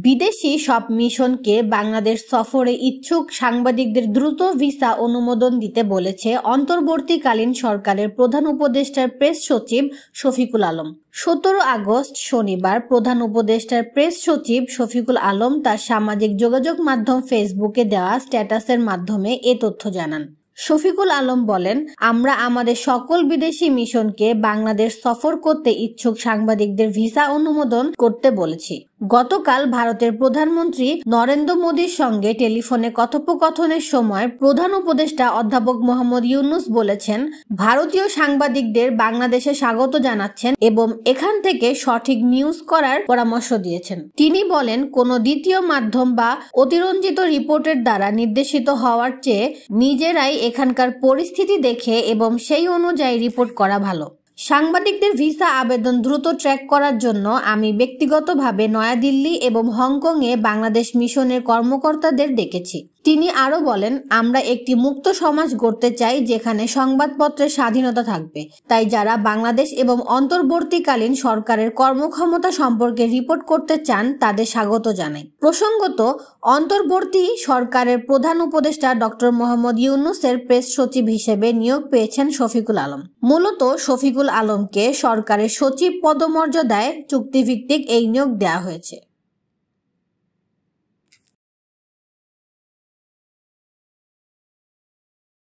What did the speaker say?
বিদেশি সব মিশনকে বাংলাদেশ সফরে ইচ্ছুক সাংবাদিকদের দ্রুত ভিসা অনুমোদন দিতে বলেছে অন্তর্বর্তীকালীন সরকারের প্রধান উপদেষ্টার প্রেস সচিব শফিকুল আলম। 17 আগস্ট শনিবার প্রধান উপদেষ্টার প্রেস সচিব শফিকুল আলম তার সামাজিক যোগাযোগ মাধ্যম ফেসবুকে দেওয়া স্ট্যাটাসের মাধ্যমে এ তথ্য জানান। শফিকুল আলম বলেন, আমরা আমাদের সকল বিদেশি মিশনকে বাংলাদেশ সফর করতে ইচ্ছুক সাংবাদিকদের ভিসা অনুমোদন করতে বলেছি। গতকাল ভারতের প্রধানমন্ত্রী নরেন্দ্র মোদীর সঙ্গে টেলিফোনে কথোপকথনের সময় প্রধান উপদেষ্টা অধ্যাপক মোহাম্মদ ইউনূস বলেছেন, ভারতীয় সাংবাদিকদের বাংলাদেশে স্বাগত জানাচ্ছেন এবং এখান থেকে সঠিক নিউজ করার পরামর্শ দিয়েছেন। তিনি বলেন, কোনো দ্বিতীয় মাধ্যম বা অতিরঞ্জিত রিপোর্টের দ্বারা নির্দেশিত হওয়ার চেয়ে নিজেরাই এখানকার পরিস্থিতি দেখে এবং সেই অনুযায়ী রিপোর্ট করা ভালো। সাংবাদিকদের ভিসা আবেদন দ্রুত ট্র্যাক করার জন্য আমি ব্যক্তিগতভাবে নয়াদিল্লি এবং হংকংয়ে বাংলাদেশ মিশনের কর্মকর্তাদের ডেকেছি। তিনি আরো বলেন, আমরা একটি মুক্ত সমাজ গড়তে চাই যেখানে সংবাদপত্রের স্বাধীনতা থাকবে। তাই যারা বাংলাদেশ এবং অন্তর্বর্তীকালীন সরকারের কর্মক্ষমতা সম্পর্কে রিপোর্ট করতে চান তাদের স্বাগত জানাই। প্রসঙ্গত, অন্তর্বর্তী সরকারের প্রধান উপদেষ্টা ডক্টর মোহাম্মদ ইউনূসের প্রেস সচিব হিসেবে নিয়োগ পেয়েছেন শফিকুল আলম। মূলত শফিকুল আলমকে সরকারের সচিব পদমর্যাদায় চুক্তিভিত্তিক এই নিয়োগ দেওয়া হয়েছে।